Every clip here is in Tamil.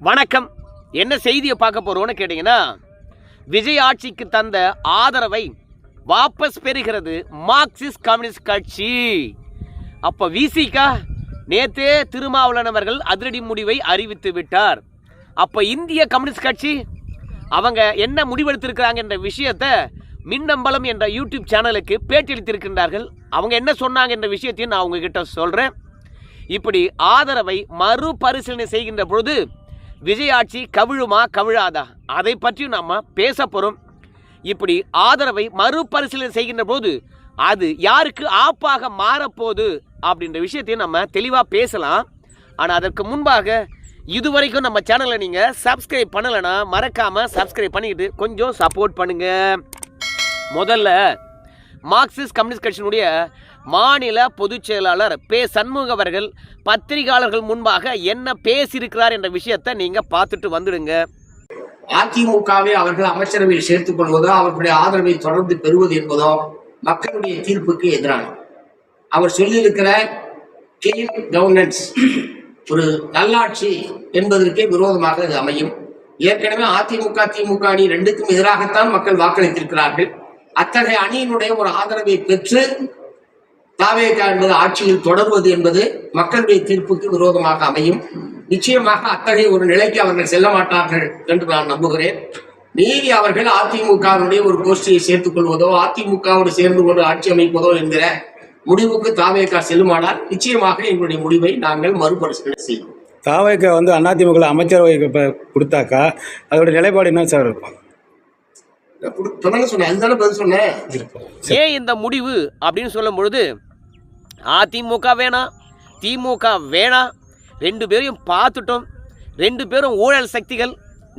வணக்கம். என்ன செய்தியை பார்க்க போறோம்னு கேட்டீங்கன்னா, விஜய் ஆட்சிக்கு தந்த ஆதரவை வாபஸ் பெறுகிறது மார்க்சிஸ்ட் கம்யூனிஸ்ட் கட்சி. அப்ப விசிகா நேத்தே திருமாவளவன் அவர்கள் அதிரடி முடிவை அறிவித்து விட்டார். அப்ப இந்திய கம்யூனிஸ்ட் கட்சி அவங்க என்ன முடிவெடுத்திருக்கிறாங்க என்ற விஷயத்தை மின்னம்பலம் என்ற யூடியூப் சேனலுக்கு பேட்டியளித்திருக்கின்றார்கள். அவங்க என்ன சொன்னாங்க என்ற விஷயத்தையும் நான் உங்ககிட்ட சொல்றேன். இப்படி ஆதரவை மறுபரிசீலனை செய்கின்ற பொழுது விஜய் ஆட்சி கவிழுமா கவிழாதா, அதை பற்றியும் நம்ம பேச போகிறோம். இப்படி ஆதரவை மறுபரிசீலனை செய்கின்ற போது அது யாருக்கு ஆப்பாக மாறப்போகுது அப்படின்ற விஷயத்தையும் நம்ம தெளிவாக பேசலாம். ஆனால் அதற்கு முன்பாக இதுவரைக்கும் நம்ம சேனலை நீங்கள் சப்ஸ்கிரைப் பண்ணலைன்னா மறக்காமல் சப்ஸ்கிரைப் பண்ணிக்கிட்டு கொஞ்சம் சப்போர்ட் பண்ணுங்கள். முதல்ல மார்க்சிஸ்ட் கம்யூனிஸ்ட் கட்சியினுடைய மாநில பொதுச் செயலாளர் பே. சண்முகம் அவர்கள் பத்திரிகையாளர்கள் முன்பாக என்ன பேசியிருக்கிறார் என்ற விஷயத்தை நீங்க பார்த்துட்டு வந்துடுங்க. அதிமுகவை அவர்கள் அமைச்சரவையில் சேர்த்துக் கொள்வதோ அவர்களுடைய ஆதரவை தொடர்ந்து பெறுவது என்பதோ மக்களுடைய தீர்ப்புக்கு எதிரான. அவர் சொல்லியிருக்கிற கிளீன் கவர்னன்ஸ், ஒரு நல்லாட்சி என்பதற்கே விரோதமாக அது அமையும். ஏற்கனவே அதிமுக திமுக அணி ரெண்டுக்கும் எதிராகத்தான் மக்கள் வாக்களித்திருக்கிறார்கள். அத்தகைய அணியினுடைய ஒரு ஆதரவை பெற்று தாவேகா என்பது ஆட்சியில் தொடர்வது என்பது மக்களுடைய தீர்ப்புக்கு விரோதமாக அமையும். நிச்சயமாக அத்தகைய ஒரு நிலைக்கு அவர்கள் செல்ல மாட்டார்கள் என்று நான் நம்புகிறேன். மீறி அவர்கள் அதிமுகவுடைய ஒரு கோஷ்டியை சேர்த்துக் கொள்வதோ அதிமுகவோடு சேர்ந்து கொண்டு ஆட்சி அமைப்பதோ என்கிற முடிவுக்கு தாவேகா செல்லுமானால் நிச்சயமாக எங்களுடைய முடிவை நாங்கள் மறுபரிசீலனை செய்வோம். தாவேகா அதிமுக அமைச்சரவை கொடுத்தாக்கா அதோட நிலைப்பாடு என்ன சார் இருக்கும்? ஏன் இந்த முடிவு அப்படின்னு சொல்லும் பொழுது அதிமுக வேணாம் திமுக வேணாம், ரெண்டு பேரையும் பார்த்துட்டோம், ரெண்டு பேரும் ஊழல் சக்திகள்,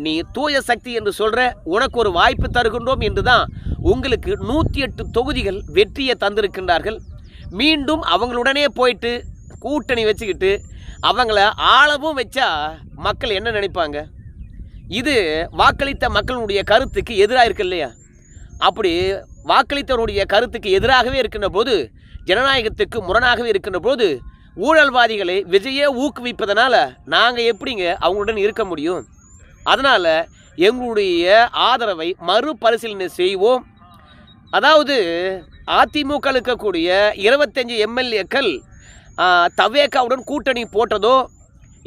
நீ தூய சக்தி என்று சொல்ற, உனக்கு ஒரு வாய்ப்பு தருகின்றோம் என்று தான் உங்களுக்கு 108 தொகுதிகள் வெற்றியை தந்திருக்கின்றார்கள். மீண்டும் அவங்களுடனே போயிட்டு கூட்டணி வச்சுக்கிட்டு அவங்கள ஆளவும் வச்சா மக்கள் என்ன நினைப்பாங்க? இது வாக்களித்த மக்களுடைய கருத்துக்கு எதிராக இருக்கு இல்லையா? அப்படி வாக்களித்தவருடைய கருத்துக்கு எதிராகவே இருக்கின்ற போது, ஜனநாயகத்துக்கு முரணாகவே இருக்கின்ற போது ஊழல்வாதிகளை விஜயை ஊக்குவிப்பதனால நாங்கள் எப்படிங்க அவங்களுடன் இருக்க முடியும்? அதனால் எங்களுடைய ஆதரவை மறுபரிசீலனை செய்வோம். அதாவது அதிமுக இருக்கக்கூடிய 25 எம்எல்ஏக்கள் தவேகாவுடன் கூட்டணி போட்டதோ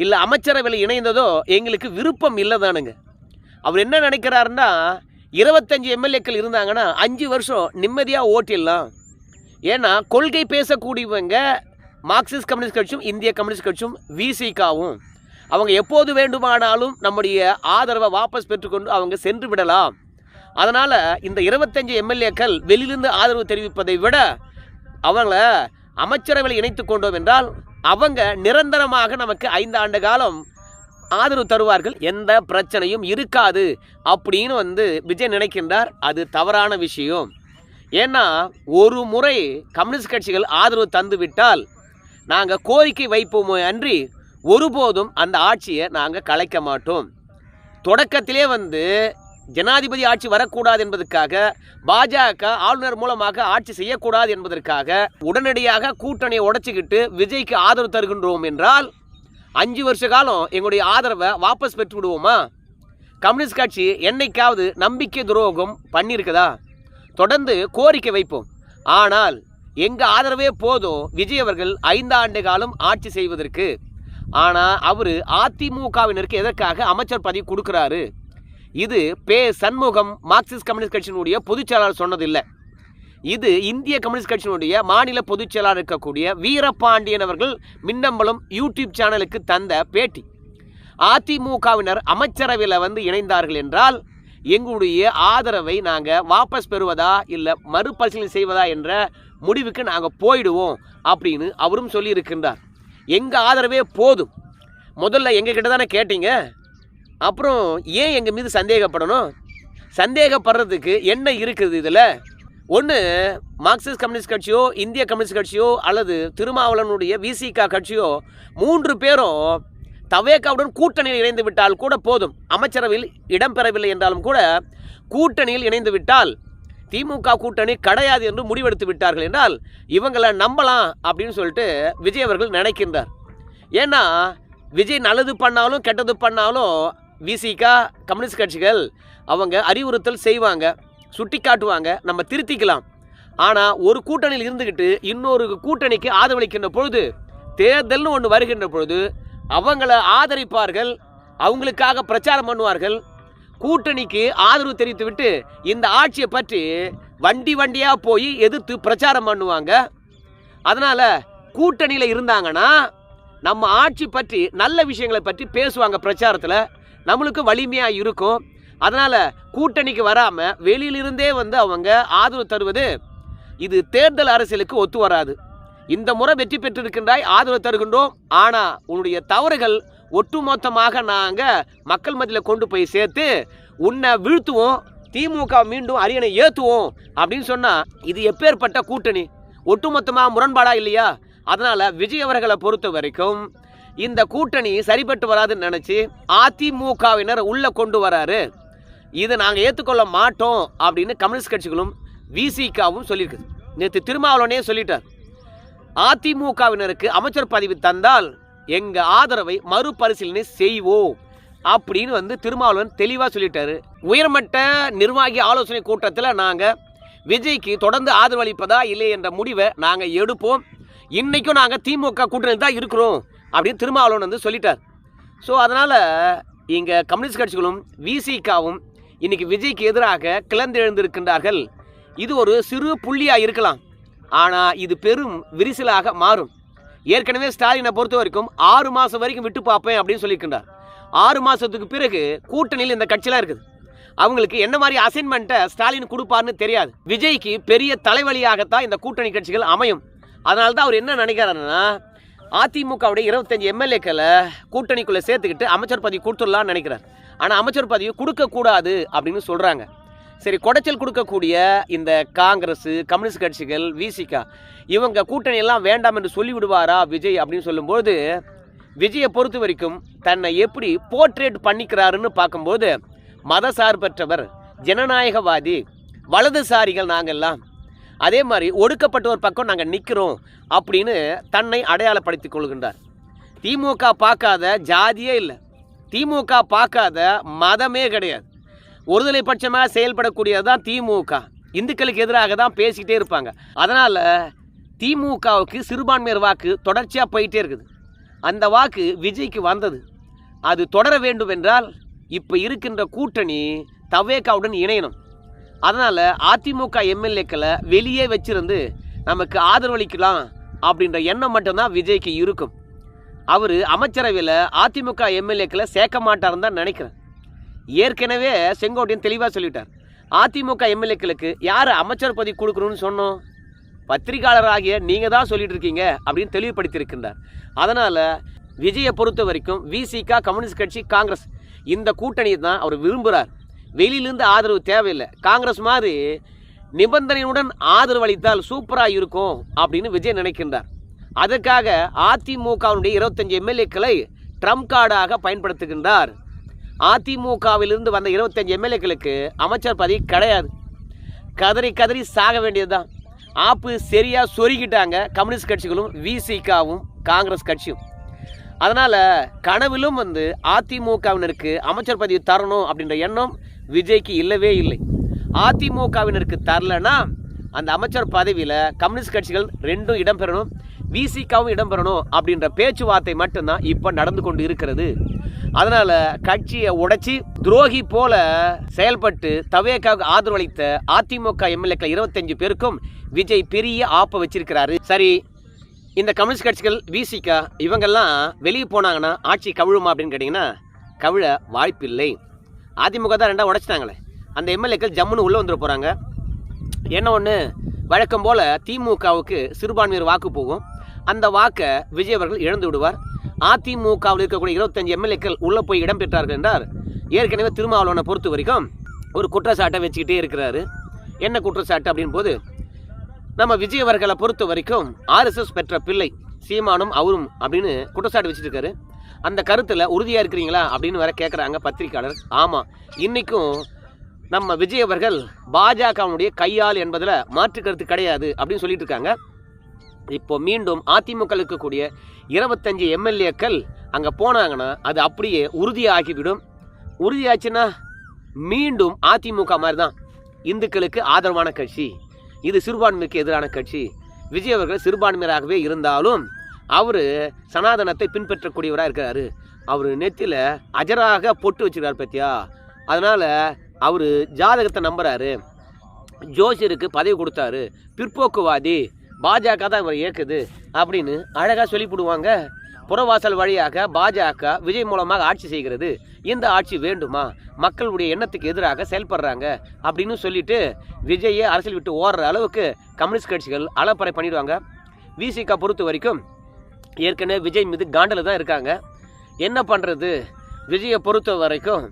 இல்லை அமைச்சரவையில் இணைந்ததோ எங்களுக்கு விருப்பம் இல்லை தானுங்க. அவர் என்ன நினைக்கிறாருன்னா, 25 எம்எல்ஏக்கள் இருந்தாங்கன்னா 5 வருஷம் நிம்மதியாக ஓட்டிடலாம். ஏன்னா கொள்கை பேசக்கூடியவங்க மார்க்சிஸ்ட் கம்யூனிஸ்ட் கட்சியும் இந்திய கம்யூனிஸ்ட் கட்சியும் விசிகாவும் அவங்க எப்போது வேண்டுமானாலும் நம்முடைய ஆதரவை வாபஸ் பெற்றுக்கொண்டு அவங்க சென்று விடலாம். அதனால் இந்த 25 எம்எல்ஏக்கள் வெளியிலிருந்து ஆதரவு தெரிவிப்பதை விட அவங்கள அமைச்சரவையில் இணைத்து கொண்டோம் என்றால் அவங்க நிரந்தரமாக நமக்கு 5 ஆண்டு காலம் ஆதரவு தருவார்கள், எந்த பிரச்சனையும் இருக்காது அப்படின்னு விஜய் நினைக்கின்றார். அது தவறான விஷயம். ஏன்னா ஒரு முறை கம்யூனிஸ்ட் கட்சிகள் ஆதரவு தந்து விட்டால் நாங்கள் கோரிக்கை வைப்போமே அன்றி ஒருபோதும் அந்த ஆட்சியை நாங்கள் கலைக்க மாட்டோம். தொடக்கத்திலே ஜனாதிபதி ஆட்சி வரக்கூடாது என்பதற்காக, பாஜக ஆளுநர் மூலமாக ஆட்சி செய்யக்கூடாது என்பதற்காக உடனடியாக கூட்டணியை உடைச்சிக்கிட்டு விஜய்க்கு ஆதரவு தருகின்றோம் என்றால் 5 வருஷ காலம் எங்களுடைய ஆதரவை வாபஸ் பெற்று விடுவோமா? கம்யூனிஸ்ட் கட்சி என்னைக்காவது நம்பிக்கை துரோகம் பண்ணியிருக்குதா? தொடர்ந்து கோரிக்கை வைப்போம். ஆனால் எங்கள் ஆதரவே போதும் விஜய் அவர்கள் 5 ஆண்டு காலம் ஆட்சி செய்வதற்கு. ஆனால் அவர் அதிமுகவினருக்கு எதற்காக அமைச்சர் பதவி கொடுக்குறாரு? இது பே. சண்முகம் மார்க்சிஸ்ட் கம்யூனிஸ்ட் கட்சியினுடைய பொதுச் செயலாளர் சொன்னதில்லை. இது இந்திய கம்யூனிஸ்ட் கட்சியினுடைய மாநில பொதுச் செயலாளர் இருக்கக்கூடிய வீரபாண்டியன் அவர்கள் மின்னம்பலம் யூடியூப் சேனலுக்கு தந்த பேட்டி. அதிமுகவினர் அமைச்சரவையில் இணைந்தார்கள் என்றால் எங்களுடைய ஆதரவை நாங்கள் வாபஸ் பெறுவதா இல்லை மறுபரிசீலனை செய்வதா என்ற முடிவுக்கு நாங்கள் போயிடுவோம் அப்படின்னு அவரும் சொல்லியிருக்கின்றார். எங்கள் ஆதரவே போதும். முதல்ல எங்கள் கிட்ட தானே கேட்டீங்க, அப்புறம் ஏன் எங்கள் மீது சந்தேகப்படணும்? சந்தேகப்படுறதுக்கு என்ன இருக்குது இதில்? ஒன்று மார்க்சிஸ்ட் கம்யூனிஸ்ட் கட்சியோ இந்திய கம்யூனிஸ்ட் கட்சியோ அல்லது திருமாவளவனுடைய விசிகா கட்சியோ 3 பேரும் தவேகாவுடன் கூட்டணியில் இணைந்து விட்டால் கூட போதும். அமைச்சரவையில் இடம்பெறவில்லை என்றாலும் கூட கூட்டணியில் இணைந்து விட்டால் திமுக கூட்டணி கிடையாது என்று முடிவெடுத்து விட்டார்கள் என்றால் இவங்களை நம்பலாம் அப்படின்னு சொல்லிட்டு விஜய் அவர்கள் நினைக்கின்றார். ஏன்னா விஜய் நல்லது பண்ணாலும் கெட்டது பண்ணாலும் விசிகா கம்யூனிஸ்ட் கட்சிகள் அவங்க அறிவுறுத்தல் செய்வாங்க, சுட்டி காட்டுவாங்க, நம்ம திருத்திக்கலாம். ஆனால் ஒரு கூட்டணியில் இருந்துக்கிட்டு இன்னொரு கூட்டணிக்கு ஆதரவளிக்கின்ற பொழுது, தேர்தல்னு ஒன்று வருகின்ற பொழுது அவங்கள ஆதரிப்பார்கள், அவங்களுக்காக பிரச்சாரம் பண்ணுவார்கள், கூட்டணிக்கு ஆதரவு தெரிவித்துவிட்டு இந்த ஆட்சியை பற்றி வண்டி வண்டியாக போய் எதிர்த்து பிரச்சாரம் பண்ணுவாங்க. அதனால் கூட்டணியில் இருந்தாங்கன்னா நம்ம ஆட்சி பற்றி நல்ல விஷயங்களை பற்றி பேசுவாங்க பிரச்சாரத்தில், நம்மளுக்கு வலிமையாக இருக்கும். அதனால் கூட்டணிக்கு வராமல் வெளியிலிருந்தே வந்து அவங்க ஆதரவு தருவது இது தேர்தல் அரசியலுக்கு ஒத்து வராது. இந்த முறை வெற்றி பெற்றிருக்கின்றாய், ஆதரவு தருகின்றோம், ஆனால் உன்னுடைய தவறுகள் ஒட்டுமொத்தமாக நாங்கள் மக்கள் மத்தியில் கொண்டு போய் சேர்த்து உன்னை வீழ்த்துவோம், திமுக மீண்டும் அரியணை ஏற்றுவோம் அப்படின்னு சொன்னால் இது எப்பேற்பட்ட கூட்டணி? ஒட்டுமொத்தமாக முரண்பாடாக இல்லையா? அதனால் விஜய் அவர்களை பொறுத்த வரைக்கும் இந்த கூட்டணி சரிபட்டு வராதுன்னு நினச்சி அதிமுகவினர் உள்ளே கொண்டு வராரு. இதை நாங்கள் ஏற்றுக்கொள்ள மாட்டோம் அப்படின்னு கம்யூனிஸ்ட் கட்சிகளும் விசிகாவும் சொல்லியிருக்குது. நேற்று திருமாவளவனே சொல்லிட்டார், அதிமுகவினருக்கு அமைச்சர் பதவி தந்தால் எங்கள் ஆதரவை மறுபரிசீலனை செய்வோம் அப்படின்னு வந்து திருமாவளவன் தெளிவாக சொல்லிட்டாரு. உயர்மட்ட நிர்வாகி ஆலோசனை கூட்டத்தில் நாங்கள் விஜய்க்கு தொடர்ந்து ஆதரவு அளிப்பதா இல்லை என்ற முடிவை நாங்கள் எடுப்போம், இன்றைக்கும் நாங்கள் திமுக கூட்டணி தான் இருக்கிறோம் அப்படின்னு திருமாவளவன் வந்து சொல்லிட்டார். ஸோ அதனால் இங்கே கம்யூனிஸ்ட் கட்சிகளும் விசிகாவும் இன்றைக்கி விஜய்க்கு எதிராக கிளர்ந்தெழுந்திருக்கின்றார்கள். இது ஒரு சிறு புள்ளியாக இருக்கலாம், ஆனால் இது பெரும் விரிசலாக மாறும். ஏற்கனவே ஸ்டாலினை பொறுத்த வரைக்கும் 6 மாதம் வரைக்கும் விட்டு பார்ப்பேன் அப்படின்னு சொல்லியிருக்கின்றார். 6 மாதத்துக்கு பிறகு கூட்டணியில் இந்த கட்சியெலாம் இருக்குது, அவங்களுக்கு என்ன மாதிரி அசைன்மெண்ட்டை ஸ்டாலின் கொடுப்பார்னு தெரியாது. விஜய்க்கு பெரிய தலைவலியாகத்தான் இந்த கூட்டணி கட்சிகள் அமையும். அதனால தான் அவர் என்ன நினைக்கிறாருன்னா, அதிமுகவுடைய 25 எம்எல்ஏக்களை கூட்டணிக்குள்ளே சேர்த்துக்கிட்டு அமைச்சர் பதவி கொடுத்துடலான்னு நினைக்கிறார். ஆனால் அமைச்சர் பதவி கொடுக்கக்கூடாது அப்படின்னு சொல்கிறாங்க. சரி, குடைச்சல் கொடுக்கக்கூடிய இந்த காங்கிரஸ், கம்யூனிஸ்ட் கட்சிகள், விசிகா இவங்க கூட்டணியெல்லாம் வேண்டாம் என்று சொல்லிவிடுவாரா விஜய் அப்படின்னு சொல்லும்போது, விஜயை பொறுத்த வரைக்கும் தன்னை எப்படி போர்ட்ரேட் பண்ணிக்கிறாருன்னு பார்க்கும்போது, மத சார்பற்றவர், ஜனநாயகவாதி, வலதுசாரிகள் நாங்கள்லாம், அதே மாதிரி ஒடுக்கப்பட்டவர் பக்கம் நாங்கள் நிற்கிறோம் அப்படின்னு தன்னை அடையாளப்படுத்திக் கொள்கின்றார். திமுக பார்க்காத ஜாதியே இல்லை, திமுக பார்க்காத மதமே கிடையாது. ஒருதலை பட்சமாக செயல்படக்கூடியது தான் திமுக. இந்துக்களுக்கு எதிராக தான் பேசிக்கிட்டே இருப்பாங்க. அதனால் திமுகவுக்கு சிறுபான்மையர் வாக்கு தொடர்ச்சியாக போயிட்டே இருக்குது. அந்த வாக்கு விஜய்க்கு வந்தது, அது தொடர வேண்டும் என்றால் இப்போ இருக்கின்ற கூட்டணி தவேகாவுடன் இணையணும். அதனால் அதிமுக எம்எல்ஏக்களை வெளியே வச்சிருந்து நமக்கு ஆதரவளிக்கலாம் அப்படின்ற எண்ணம் மட்டும்தான் விஜய்க்கு இருக்கும். அவர் அமைச்சரவையில் அதிமுக எம்எல்ஏக்களை சேர்க்க மாட்டாருன்னு தான் நினைக்கிறேன். ஏற்கனவே செங்கோட்டையன் தெளிவாக சொல்லிட்டார், அதிமுக எம்எல்ஏக்களுக்கு யார் அமைச்சர் பதவி கொடுக்கணும்னு சொன்னோம், பத்திரிகையாளராகிய நீங்கள் தான் சொல்லிட்டு இருக்கீங்க அப்படின்னு தெளிவுபடுத்தியிருக்கின்றார். அதனால் விஜயை பொறுத்த வரைக்கும் விசிகா, கம்யூனிஸ்ட் கட்சி, காங்கிரஸ் இந்த கூட்டணியை தான் அவர் விரும்புகிறார். வெளியிலிருந்து ஆதரவு தேவையில்லை. காங்கிரஸ் மாதிரி நிபந்தனையுடன் ஆதரவு அளித்தால் சூப்பராக இருக்கும் அப்படின்னு விஜய் நினைக்கின்றார். அதற்காக அதிமுகவுடைய 25 எம்எல்ஏக்களை ட்ரம்ப் கார்டாக பயன்படுத்துகின்றார். அதிமுகவிலிருந்து வந்த 25 எம்எல்ஏக்களுக்கு அமைச்சர் பதவி கிடையாது. கதறி கதறி சாக வேண்டியது தான். ஆப்பு சரியாக சொருகிட்டாங்க கம்யூனிஸ்ட் கட்சிகளும் விசிகாவும் காங்கிரஸ் கட்சியும். அதனால் கனவிலும் வந்து அதிமுகவினருக்கு அமைச்சர் பதவி தரணும் அப்படின்ற எண்ணம் விஜய்க்கு இல்லவே இல்லை. அதிமுகவினருக்கு தரலைன்னா அந்த அமைச்சர் பதவியில் கம்யூனிஸ்ட் கட்சிகள் ரெண்டும் இடம்பெறணும், விசிகாவும் இடம்பெறணும் அப்படின்ற பேச்சுவார்த்தை மட்டும்தான் இப்போ நடந்து கொண்டு இருக்கிறது. அதனால் கட்சியை உடைச்சி துரோகி போல செயல்பட்டு தவேகாவுக்கு ஆதரவு அளித்த அதிமுக எம்எல்ஏக்கள் 25 பேருக்கும் விஜய் பெரிய ஆப்பை வச்சிருக்கிறாரு. சரி, இந்த கம்யூனிஸ்ட் கட்சிகள், விசிகா இவங்கெல்லாம் வெளியே போனாங்கன்னா ஆட்சி கவிழுமா அப்படின்னு கேட்டிங்கன்னா கவிழ வாய்ப்பில்லை. அதிமுக தான் 2 உடைச்சிட்டாங்களே, அந்த எம்எல்ஏக்கள் ஜம்முன்னு உள்ளே வந்துட போகிறாங்க. என்ன ஒன்று, வழக்கம் போல் திமுகவுக்கு சிறுபான்மையர் வாக்கு போகும், அந்த வாக்கை விஜய் அவர்கள் இழந்து விடுவார். அதிமுகவில் இருக்கக்கூடிய 25 எம்எல்ஏக்கள் உள்ளே போய் இடம்பெற்றார்கள் என்றார். ஏற்கனவே திருமாவளவனை பொறுத்த வரைக்கும் ஒரு குற்றச்சாட்டை வச்சுக்கிட்டே இருக்கிறாரு. என்ன குற்றச்சாட்டு அப்படின் போது, நம்ம விஜய் அவர்களை பொறுத்த வரைக்கும் RSS பெற்ற பிள்ளை சீமானும் அவரும் அப்படின்னு குற்றச்சாட்டு வச்சுட்டு இருக்காரு. அந்த கருத்தில் உறுதியாக இருக்கிறீங்களா அப்படின்னு வேற கேட்குறாங்க பத்திரிகையாளர். ஆமாம், இன்றைக்கும் நம்ம விஜய் அவர்கள் பாஜகவுடைய கையாள் என்பதில் மாற்று கருத்து கிடையாது அப்படின்னு சொல்லிட்டு இருக்காங்க. இப்போ மீண்டும் அதிமுக இருக்கக்கூடிய 25 எம்எல்ஏக்கள் அங்கே போனாங்கன்னா அது அப்படியே உறுதியாகிவிடும். உறுதியாச்சுன்னா மீண்டும் அதிமுக மாதிரி தான், இந்துக்களுக்கு ஆதரவான கட்சி, இது சிறுபான்மைக்கு எதிரான கட்சி. விஜய் அவர்கள் சிறுபான்மையராகவே இருந்தாலும் அவர் சனாதனத்தை பின்பற்றக்கூடியவராக இருக்கிறாரு. அவர் நெத்தியில் அஜராக பொட்டு வச்சுருக்கார் பத்தியா, அதனால் அவர் ஜாதகத்தை நம்புகிறாரு, ஜோசியருக்கு பதவி கொடுத்தாரு, பிற்போக்குவாதி, பாஜக தான் இவர் இயக்குது அப்படின்னு அழகாக சொல்லிவிடுவாங்க. புறவாசல் வழியாக பாஜக விஜய் மூலமாக ஆட்சி செய்கிறது, இந்த ஆட்சி வேண்டுமா, மக்களுடைய எண்ணத்துக்கு எதிராக செயல்படுறாங்க அப்படின்னு சொல்லிட்டு விஜயை அரசியல் விட்டு ஓடுற அளவுக்கு கம்யூனிஸ்ட் கட்சிகள் அலப்பறை பண்ணிடுவாங்க. விசிக பொறுத்த வரைக்கும் ஏற்கனவே விஜய் மீது காண்டில் தான் இருக்காங்க. என்ன பண்ணுறது, விஜயை பொறுத்த வரைக்கும்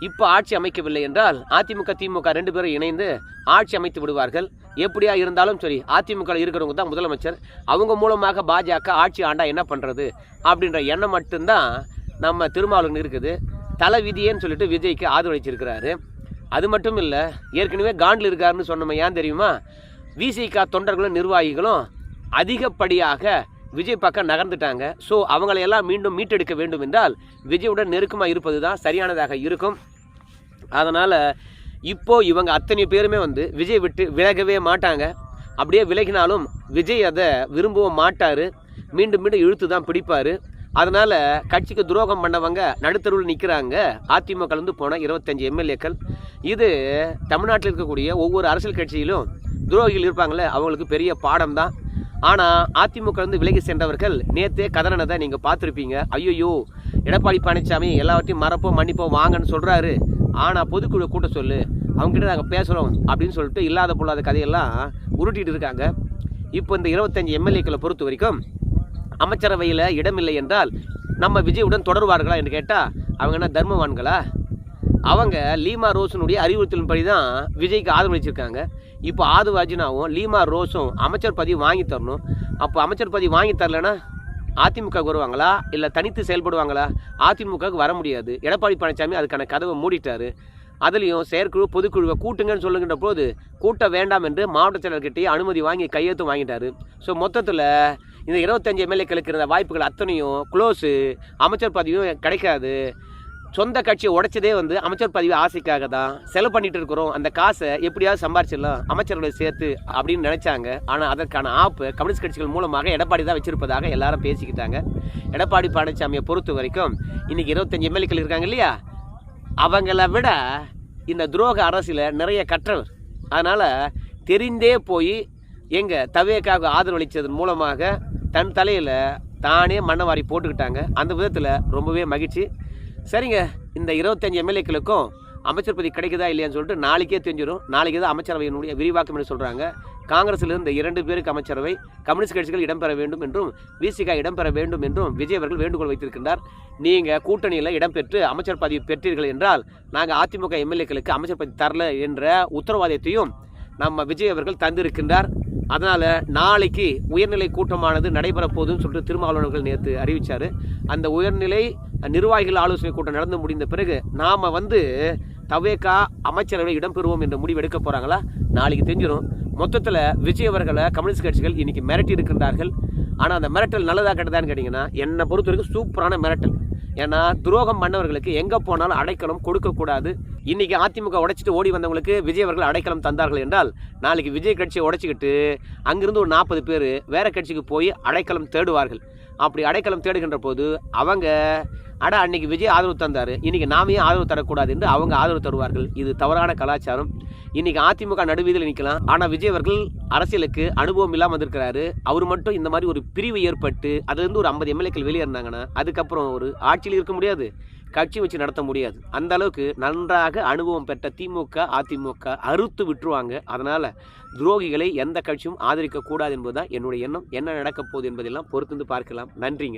இப்போ ஆட்சி அமைக்கவில்லை என்றால் அதிமுக திமுக 2 பேரும் இணைந்து ஆட்சி அமைத்து விடுவார்கள். எப்படியா இருந்தாலும் சரி, அதிமுக இருக்கிறவங்க தான் முதலமைச்சர், அவங்க மூலமாக பாஜக ஆட்சி ஆண்டா என்ன பண்ணுறது அப்படின்ற எண்ணம் மட்டும்தான் நம்ம திருமாவளவன் இருக்குது. தலை விதியேன்னு சொல்லிட்டு விஜய்க்கு ஆதரவளிச்சிருக்கிறாரு. அது மட்டும் இல்லை, ஏற்கனவே காண்டில் இருக்காருன்னு சொன்னோம். ஏன் தெரியுமா, விசிக தொண்டர்களும் நிர்வாகிகளும் அதிகப்படியாக விஜய் பக்கம் நகர்ந்துட்டாங்க. ஸோ அவங்களையெல்லாம் மீண்டும் மீட்டெடுக்க வேண்டும் என்றால் விஜயுடன் நெருக்கமாக இருப்பது தான் சரியானதாக இருக்கும். அதனால் இப்போது இவங்க அத்தனை பேருமே விஜய் விட்டு விலகவே மாட்டாங்க. அப்படியே விலகினாலும் விஜய் அதை விரும்பவும் மாட்டார், மீண்டும் மீண்டும் இழுத்து தான் பிடிப்பார். அதனால் கட்சிக்கு துரோகம் பண்ணவங்க நடுத்தருவில் நிற்கிறாங்க. அதிமுகலேருந்து போன 25 எம்எல்ஏக்கள். இது தமிழ்நாட்டில் இருக்கக்கூடிய ஒவ்வொரு அரசியல் கட்சியிலும் துரோகிகள் இருப்பாங்களே, அவங்களுக்கு பெரிய பாடம் தான். ஆனால் அதிமுகலேருந்து விலகி சென்றவர்கள் நேற்றே கதனதை நீங்கள் பார்த்துருப்பீங்க. ஐயோ, எடப்பாடி பழனிசாமி எல்லாவற்றையும் மறப்போம் மன்னிப்போம் வாங்கன்னு சொல்கிறாரு, ஆனால் பொதுக்குழு கூட்ட சொல்லு, அவங்ககிட்ட நாங்கள் பேசுகிறோம் அப்படின்னு சொல்லிட்டு இல்லாத பொல்லாத கதையெல்லாம் உருட்டிகிட்டு இருக்காங்க. இப்போ இந்த 25 எம்எல்ஏக்களை பொறுத்த வரைக்கும் அமைச்சரவையில் இடமில்லை என்றால் நம்ம விஜயுடன் தொடர்வார்களா என்று கேட்டால் அவங்க என்ன தர்மவான்களா? அவங்க லீமா ரோஸனுடைய அறிவுறுத்தலின்படி தான் விஜய்க்கு ஆதரவளிச்சிருக்காங்க. இப்போ ஆதுவாஜினாவும் லீமா ரோஸும் அமைச்சர் பதவி வாங்கி தரணும். அப்போ அமைச்சர் பதவி வாங்கி தரலன்னா அதிமுக வருவாங்களா, இல்லை தனித்து செயல்படுவாங்களா? அதிமுகவுக்கு வர முடியாது. எடப்பாடி பழனிசாமி அதுக்கான கதவை மூடிட்டார். அதுலேயும் செயற்குழு பொதுக்குழுவை கூட்டுங்கன்னு சொல்லுகின்ற போது கூட்ட வேண்டாம் என்று மாவட்ட செயலர்கிட்டே அனுமதி வாங்கி கையெழுத்து வாங்கிட்டார். ஸோ மொத்தத்தில் இந்த 25 எம்எல்ஏக்களுக்கு இருந்த வாய்ப்புகள் அத்தனையும் க்ளோஸு, அமைச்சர் பதவியும் கிடைக்காது. சொந்த கட்சியை உடைச்சதே அமைச்சர் பதவி ஆசைக்காக தான் செலவு பண்ணிட்டு இருக்கிறோம், அந்த காசை எப்படியாவது சம்பாரிச்சிடலாம் அமைச்சர்களை சேர்த்து அப்படின்னு நினைச்சாங்க. ஆனால் அதற்கான ஆப்பு கம்யூனிஸ்ட் கட்சிகள் மூலமாக எடப்பாடி தான் வச்சிருப்பதாக எல்லாரும் பேசிக்கிட்டாங்க. எடப்பாடி பழனிசாமியை பொறுத்த வரைக்கும் இன்னைக்கு 25 எம்எல்ஏக்கள் இருக்காங்க இல்லையா, அவங்கள விட இந்த துரோக அரசியல நிறைய கற்றவர். அதனால் தெரிந்தே போய் எங்கள் தவேக்காக ஆதரவளித்ததன் மூலமாக தன் தலையில் தானே மண்ணவாரி போட்டுக்கிட்டாங்க. அந்த விதத்தில் ரொம்பவே மகிழ்ச்சி. சரிங்க, இந்த 25 எம்எல்ஏக்களுக்கும் அமைச்சர் பதவி கிடைக்குதா இல்லையான்னு சொல்லிட்டு நாளைக்கே தெரிஞ்சிடும். நாளைக்கு தான் அமைச்சரவையினுடைய விரிவாக்கம் என்று சொல்கிறாங்க. காங்கிரஸிலிருந்து 2 பேருக்கு அமைச்சரவை, கம்யூனிஸ்ட் கட்சிகள் இடம்பெற வேண்டும் என்றும் விசிக இடம்பெற வேண்டும் என்றும் விஜய் அவர்கள் வேண்டுகோள் வைத்திருக்கின்றார். நீங்கள் கூட்டணியில் இடம்பெற்று அமைச்சர் பதவி பெற்றீர்கள் என்றால் நாங்கள் அதிமுக எம்எல்ஏக்களுக்கு அமைச்சர் பதவி தரல என்ற உத்தரவாதத்தையும் நம்ம விஜய் அவர்கள் தந்திருக்கின்றார். அதனால் நாளைக்கு உயர்நிலை கூட்டமானது நடைபெற போகுதுன்னு சொல்லிட்டு திருமாவளவர்கள் நேற்று அறிவித்தார். அந்த உயர்நிலை நிர்வாகிகள் ஆலோசனை கூட்டம் நடந்து முடிந்த பிறகு நாம் தவேகா அமைச்சரவை இடம்பெறுவோம் என்ற முடிவு எடுக்க போகிறாங்களா நாளைக்கு தெரிஞ்சிடும். மொத்தத்தில் விஜய் அவர்களை கம்யூனிஸ்ட் கட்சிகள் இன்றைக்கி மிரட்டி இருக்கின்றார்கள். ஆனால் அந்த மிரட்டல் நல்லதாக கெட்டதான்னு கேட்டிங்கன்னா என்னை பொறுத்த வரைக்கும் சூப்பரான மிரட்டல். ஏன்னா துரோகம் பண்ணவர்களுக்கு எங்கே போனாலும் அடைக்கலம் கொடுக்கக்கூடாது. இன்றைக்கி அதிமுக உடைச்சிட்டு ஓடி வந்தவங்களுக்கு விஜய் அவர்கள் அடைக்கலம் தந்தார்கள் என்றால் நாளைக்கு விஜய் கட்சியை உடைச்சிக்கிட்டு அங்கிருந்து ஒரு 40 பேர் வேறு கட்சிக்கு போய் அடைக்கலம் தேடுவார்கள். அப்படி அடைக்கலம் தேடுகின்ற போது அவங்க அன்னைக்கு விஜய் ஆதரவு தந்தார், இன்றைக்கி நாமே ஆதரவு தரக்கூடாது என்று அவங்க ஆதரவு தருவார்கள். இது தவறான கலாச்சாரம். இன்றைக்கி அதிமுக நடுவீதியில் நிற்கலாம், ஆனால் விஜய் அவர்கள் அரசியலுக்கு அனுபவம் இல்லாமல் வந்திருக்கிறாரு. அவர் மட்டும் இந்த மாதிரி ஒரு பிரிவு ஏற்பட்டு அதுலேருந்து ஒரு 50 எம்எல்ஏக்கள் வெளியேறினாங்கன்னா அதுக்கப்புறம் ஒரு ஆட்சியில் இருக்க முடியாது, கட்சி வச்சு நடத்த முடியாது. அந்த அளவுக்கு நன்றாக அனுபவம் பெற்ற திமுக அதிமுக அறுத்து விட்டுருவாங்க. அதனால் துரோகிகளை எந்த கட்சியும் ஆதரிக்கக்கூடாது என்பதுதான் என்னுடைய எண்ணம். என்ன நடக்கப் போகுது என்பதெல்லாம் பொறுத்திருந்து பார்க்கலாம். நன்றிங்க.